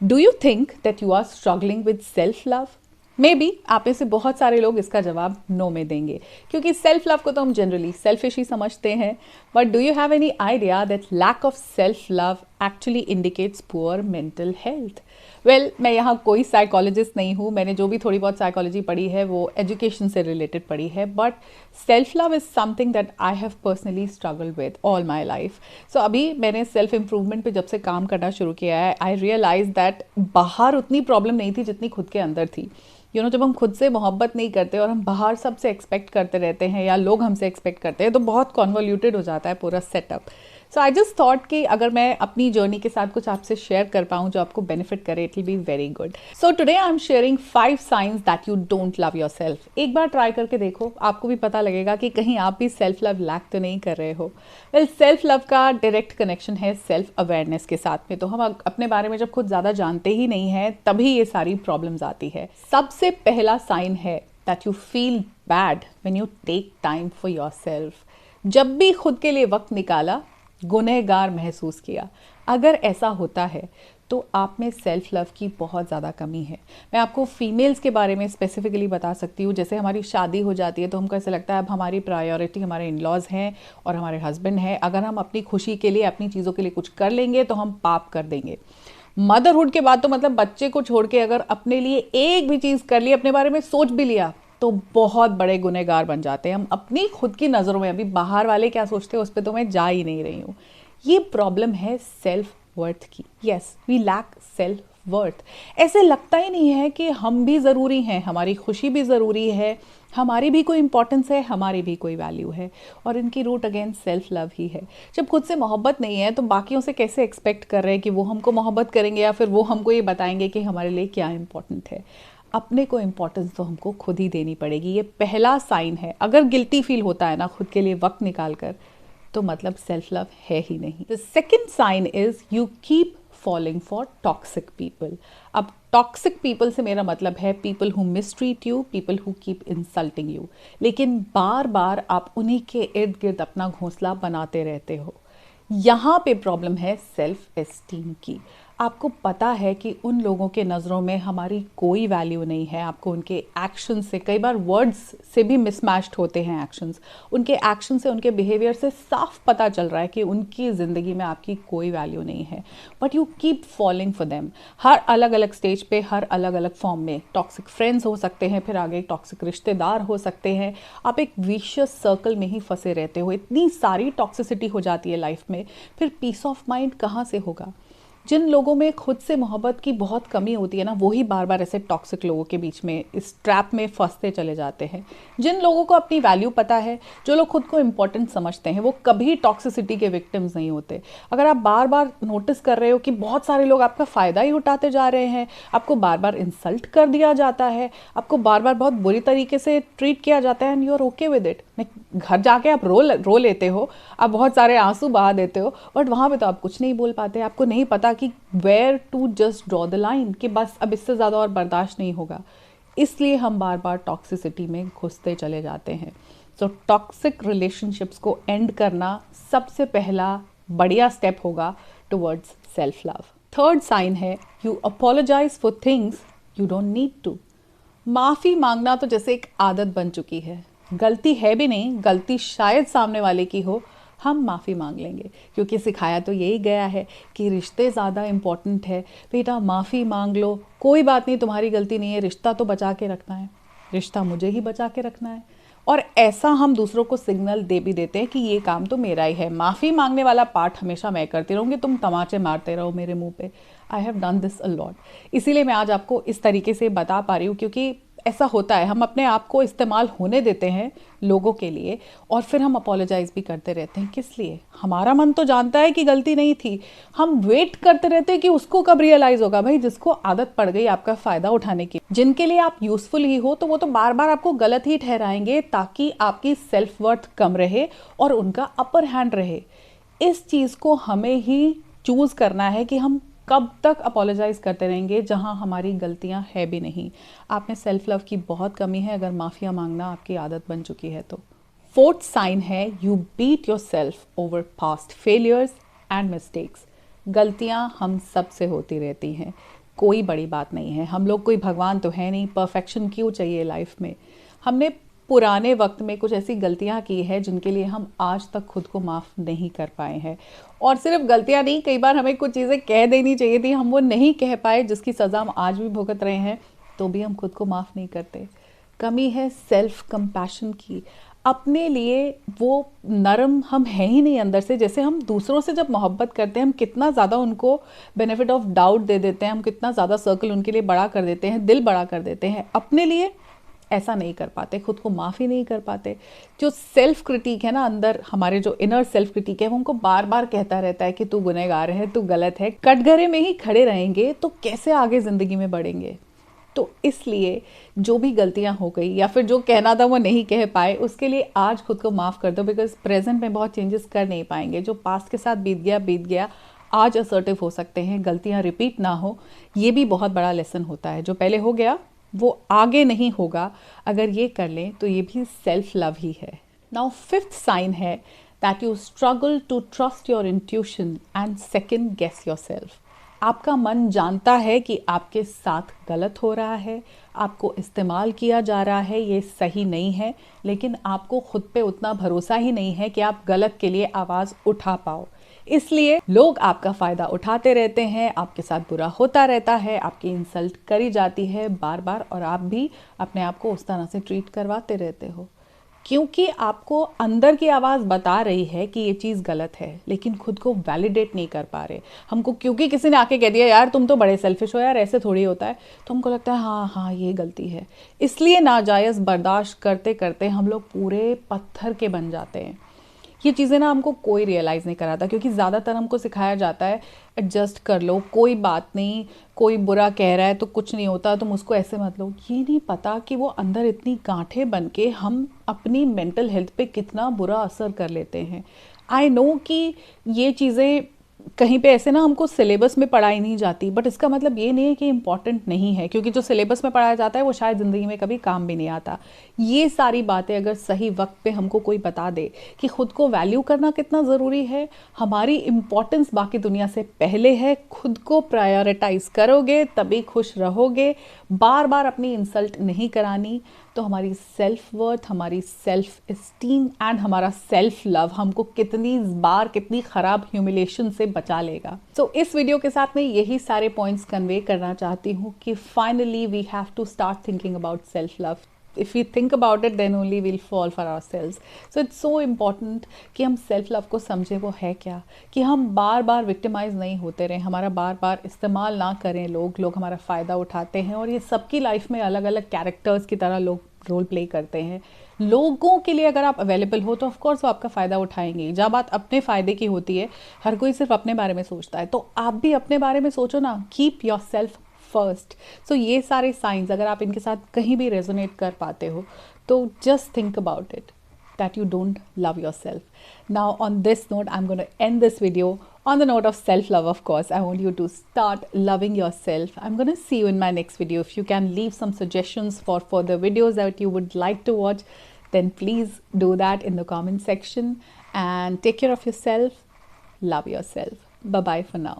Do you think that you are struggling with self love? Maybe आप में से बहुत सारे लोग इसका जवाब नो में देंगे, क्योंकि सेल्फ लव को तो हम जनरली सेल्फिश ही समझते हैं. But do you have any idea that lack of self love actually indicates poor mental health? Well, मैं यहाँ कोई साइकोलॉजिस्ट नहीं हूँ. मैंने जो भी थोड़ी बहुत साइकोलॉजी पढ़ी है वो एजुकेशन से रिलेटेड पढ़ी है. But self love is something that I have personally struggle with all my life. So अभी मैंने सेल्फ इम्प्रूवमेंट पे जब से काम करना शुरू किया है, आई रियलाइज दैट बाहर उतनी प्रॉब्लम नहीं थी जितनी खुद के अंदर थी. जब हम खुद से मोहब्बत नहीं करते और हम बाहर सबसे एक्सपेक्ट करते रहते हैं या लोग हमसे एक्सपेक्ट करते हैं, तो बहुत कॉन्वोल्यूटेड हो जाता है पूरा setup. So I just thought कि अगर मैं अपनी जर्नी के साथ कुछ आपसे शेयर कर पाऊँ जो आपको बेनिफिट करे, it will be very good. So today I am sharing 5 science that you don't love your self. एक बार ट्राई करके देखो, आपको भी पता लगेगा कि कहीं आप भी सेल्फ लव लैक तो नहीं कर रहे हो. वेल, सेल्फ लव का डायरेक्ट कनेक्शन है सेल्फ अवेयरनेस के साथ में. तो हम अपने बारे में जब खुद ज़्यादा जानते ही नहीं हैं, तभी ये सारी प्रॉब्लम्स आती है. सबसे पहला साइन है that you feel bad when you take time for yourself. जब भी खुद के लिए वक्त निकाला, गुनहगार महसूस किया. अगर ऐसा होता है तो आप में सेल्फ लव की बहुत ज़्यादा कमी है. मैं आपको फीमेल्स के बारे में स्पेसिफिकली बता सकती हूँ. जैसे हमारी शादी हो जाती है तो हमको ऐसा लगता है अब हमारी प्रायोरिटी हमारे इन लॉज हैं और हमारे हस्बैंड हैं. अगर हम अपनी खुशी के लिए, अपनी चीज़ों के लिए कुछ कर लेंगे तो हम पाप कर देंगे. मदरहुड के बाद तो मतलब बच्चे को छोड़ के अगर अपने लिए एक भी चीज़ कर ली, अपने बारे में सोच भी लिया, तो बहुत बड़े गुनहगार बन जाते हैं हम अपनी खुद की नज़रों में. अभी बाहर वाले क्या सोचते हैं उस पर तो मैं जा ही नहीं रही हूँ. ये प्रॉब्लम है सेल्फ वर्थ की. Yes, we lack self worth. ऐसे लगता ही नहीं है कि हम भी ज़रूरी हैं, हमारी खुशी भी ज़रूरी है, हमारी भी कोई इंपॉर्टेंस है, हमारी भी कोई वैल्यू है. और इनकी रूट अगेन सेल्फ लव ही है. जब खुद से मोहब्बत नहीं है तो बाकियों से कैसे एक्सपेक्ट कर रहे हैं कि वो हमको मोहब्बत करेंगे या फिर वो हमको ये बताएंगे कि हमारे लिए क्या इंपॉर्टेंट है. अपने को इम्पोर्टेंस तो हमको खुद ही देनी पड़ेगी. ये पहला साइन है. अगर गिल्टी फील होता है ना खुद के लिए वक्त निकाल कर, तो मतलब सेल्फ लव है ही नहीं. The second sign is you keep following for toxic people. अब टॉक्सिक पीपल से मेरा मतलब है people who mistreat you, people who keep insulting you. लेकिन बार बार आप उन्हीं के इर्द गिर्द अपना घोंसला बनाते रहते हो. यहाँ पे प्रॉब्लम है सेल्फ एस्टीम की. आपको पता है कि उन लोगों के नज़रों में हमारी कोई वैल्यू नहीं है. आपको उनके एक्शन से, कई बार वर्ड्स से भी मिसमैच्ड होते हैं एक्शंस. उनके एक्शन से, उनके बिहेवियर से साफ पता चल रहा है कि उनकी ज़िंदगी में आपकी कोई वैल्यू नहीं है. But you keep following for them. हर अलग अलग स्टेज पे, हर अलग अलग फॉर्म में. टॉक्सिक फ्रेंड्स हो सकते हैं, फिर आगे टॉक्सिक रिश्तेदार हो सकते हैं. आप एक विशियस सर्कल में ही फंसे रहते हो. इतनी सारी टॉक्सिसिटी हो जाती है लाइफ में, फिर पीस ऑफ माइंड कहाँ से होगा? जिन लोगों में खुद से मोहब्बत की बहुत कमी होती है ना, वही बार बार ऐसे टॉक्सिक लोगों के बीच में इस ट्रैप में फंसते चले जाते हैं. जिन लोगों को अपनी वैल्यू पता है, जो लोग खुद को इम्पोर्टेंट समझते हैं, वो कभी टॉक्सिसिटी के विक्टिम्स नहीं होते. अगर आप बार बार नोटिस कर रहे हो कि बहुत सारे लोग आपका फ़ायदा ही उठाते जा रहे हैं, आपको बार बार इंसल्ट कर दिया जाता है, आपको बार बार बहुत बुरी तरीके से ट्रीट किया जाता है, and you are okay with it. घर जाके आप रो लेते हो, आप बहुत सारे आंसू बहा देते हो, बट वहाँ पे तो आप कुछ नहीं बोल पाते. आपको नहीं पता कि where to just draw the line, कि बस अब इससे ज़्यादा और बर्दाश्त नहीं होगा. इसलिए हम बार बार टॉक्सिसिटी में घुसते चले जाते हैं. सो टॉक्सिक रिलेशनशिप्स को एंड करना सबसे पहला बढ़िया स्टेप होगा towards self love. Third sign है you apologize for things you don't need to. माफ़ी मांगना तो जैसे एक आदत बन चुकी है. गलती है भी नहीं, गलती शायद सामने वाले की हो, हम माफ़ी मांग लेंगे, क्योंकि सिखाया तो यही गया है कि रिश्ते ज़्यादा इम्पोर्टेंट है. बेटा माफ़ी मांग लो, कोई बात नहीं, तुम्हारी गलती नहीं है, रिश्ता तो बचा के रखना है, रिश्ता मुझे ही बचा के रखना है. और ऐसा हम दूसरों को सिग्नल दे भी देते हैं कि ये काम तो मेरा ही है. माफ़ी मांगने वाला पार्ट हमेशा मैं करती रहूँगी, तुम तमाचे मारते रहो मेरे मुंह पे. I have done this a lot. इसीलिए मैं आज आपको इस तरीके से बता पा रही हूँ, क्योंकि ऐसा होता है, हम अपने आप को इस्तेमाल होने देते हैं लोगों के लिए और फिर हम अपोलोजाइज भी करते रहते हैं. किस लिए? हमारा मन तो जानता है कि गलती नहीं थी, हम वेट करते रहते हैं कि उसको कब रियलाइज होगा. भाई, जिसको आदत पड़ गई आपका फ़ायदा उठाने की, जिनके लिए आप यूजफुल ही हो, तो वो तो बार बार आपको गलत ही ठहराएंगे ताकि आपकी सेल्फ वर्थ कम रहे और उनका अपर हैंड रहे. इस चीज़ को हमें ही चूज़ करना है कि हम कब तक अपोलोजाइज़ करते रहेंगे जहां हमारी गलतियां है भी नहीं. आप में सेल्फ लव की बहुत कमी है अगर माफ़िया मांगना आपकी आदत बन चुकी है तो. फोर्थ साइन है you beat yourself over past failures and mistakes. गलतियां हम सब से होती रहती हैं. कोई बड़ी बात नहीं है। हम लोग कोई भगवान तो है नहीं, परफेक्शन क्यों चाहिए लाइफ में। हमने पुराने वक्त में कुछ ऐसी गलतियां की है जिनके लिए हम आज तक खुद को माफ़ नहीं कर पाए हैं। और सिर्फ गलतियां नहीं, कई बार हमें कुछ चीज़ें कह देनी चाहिए थी, हम वो नहीं कह पाए, जिसकी सज़ा हम आज भी भुगत रहे हैं, तो भी हम खुद को माफ़ नहीं करते। कमी है सेल्फ कंपैशन की। अपने लिए वो नरम हम हैं ही नहीं अंदर से। जैसे हम दूसरों से जब मोहब्बत करते हैं, हम कितना ज़्यादा उनको बेनिफिट ऑफ डाउट दे देते हैं, हम कितना ज़्यादा सर्कल उनके लिए बड़ा कर देते हैं, दिल बड़ा कर देते हैं। अपने लिए ऐसा नहीं कर पाते, खुद को माफ़ ही नहीं कर पाते। जो सेल्फ क्रिटिक है ना अंदर, हमारे जो इनर सेल्फ क्रिटिक है, वो हमको बार बार कहता रहता है कि तू गुनहगार है, तू गलत है। कटघरे में ही खड़े रहेंगे तो कैसे आगे ज़िंदगी में बढ़ेंगे। तो इसलिए जो भी गलतियां हो गई या फिर जो कहना था वो नहीं कह पाए, उसके लिए आज खुद को माफ़ कर दो, बिकॉज प्रेजेंट में बहुत चेंजेस कर नहीं पाएंगे। जो पास्ट के साथ बीत गया, आज असर्टिव हो सकते हैं, गलतियां रिपीट ना हो। ये भी बहुत बड़ा लेसन होता है। जो पहले हो गया वो आगे नहीं होगा, अगर ये कर लें तो ये भी सेल्फ लव ही है। नाउ फिफ्थ साइन है that you struggle to trust your intuition and second guess yourself. आपका मन जानता है कि आपके साथ गलत हो रहा है, आपको इस्तेमाल किया जा रहा है, ये सही नहीं है, लेकिन आपको खुद पे उतना भरोसा ही नहीं है कि आप गलत के लिए आवाज़ उठा पाओ। इसलिए लोग आपका फ़ायदा उठाते रहते हैं, आपके साथ बुरा होता रहता है, आपकी इंसल्ट करी जाती है बार बार, और आप भी अपने आप को उस तरह से ट्रीट करवाते रहते हो, क्योंकि आपको अंदर की आवाज़ बता रही है कि ये चीज़ गलत है, लेकिन खुद को वैलिडेट नहीं कर पा रहे। हमको क्योंकि किसी ने आके कह दिया यार तुम तो बड़े सेल्फिश हो यार, ऐसे थोड़ी होता है, तो हमको लगता है हाँ हाँ ये गलती है। इसलिए नाजायज़ बर्दाश्त करते करते हम लोग पूरे पत्थर के बन जाते हैं। ये चीज़ें ना हमको कोई रियलाइज़ नहीं कराता, क्योंकि ज़्यादातर हमको सिखाया जाता है एडजस्ट कर लो, कोई बात नहीं, कोई बुरा कह रहा है तो कुछ नहीं होता, तुम उसको ऐसे मत लो। ये नहीं पता कि वो अंदर इतनी गांठें बन के हम अपनी मेंटल हेल्थ पे कितना बुरा असर कर लेते हैं। आई नो कि ये चीज़ें कहीं पे ऐसे ना हमको सिलेबस में पढ़ाई नहीं जाती, बट इसका मतलब ये नहीं है कि इम्पॉर्टेंट नहीं है, क्योंकि जो सिलेबस में पढ़ाया जाता है वो शायद ज़िंदगी में कभी काम भी नहीं आता। ये सारी बातें अगर सही वक्त पे हमको कोई बता दे कि खुद को वैल्यू करना कितना ज़रूरी है, हमारी इम्पोर्टेंस बाकी दुनिया से पहले है, खुद को प्रायोरिटाइज करोगे तभी खुश रहोगे, बार बार अपनी इंसल्ट नहीं करानी, तो हमारी सेल्फ वर्थ, हमारी सेल्फ इस्टीम एंड हमारा सेल्फ लव हमको कितनी बार कितनी ख़राब ह्यूमिलेशन से बचा लेगा। सो इस वीडियो के साथ मैं यही सारे पॉइंट्स कन्वे करना चाहती हूँ कि finally we have to start thinking about self love. If we think about it, then only we'll fall for ourselves. So it's so important कि हम सेल्फ लव को समझें वो है क्या, कि हम बार बार विक्टिमाइज नहीं होते रहें, हमारा बार बार इस्तेमाल ना करें। लोग हमारा फ़ायदा उठाते हैं, और ये सबकी लाइफ में अलग अलग कैरेक्टर्स की तरह लोग रोल प्ले करते हैं। लोगों के लिए अगर आप अवेलेबल हो तो ऑफ कोर्स वो आपका फ़ायदा उठाएंगे। जब बात अपने फ़ायदे की होती है, हर कोई सिर्फ अपने बारे में सोचता है, तो आप भी अपने बारे में सोचो ना। Keep your self first. So ये सारे साइंस अगर आप इनके साथ कहीं भी रेजोनेट कर पाते हो, तो just think about it that you don't love yourself. Now on this note, I'm going to end this video on the note of self-love. Of course, I want you to start loving yourself. I'm going to see you in my next video. If you can leave some suggestions for further videos that you would like to watch, then please do that in the comment section, and take care of yourself. Love yourself. Bye bye for now.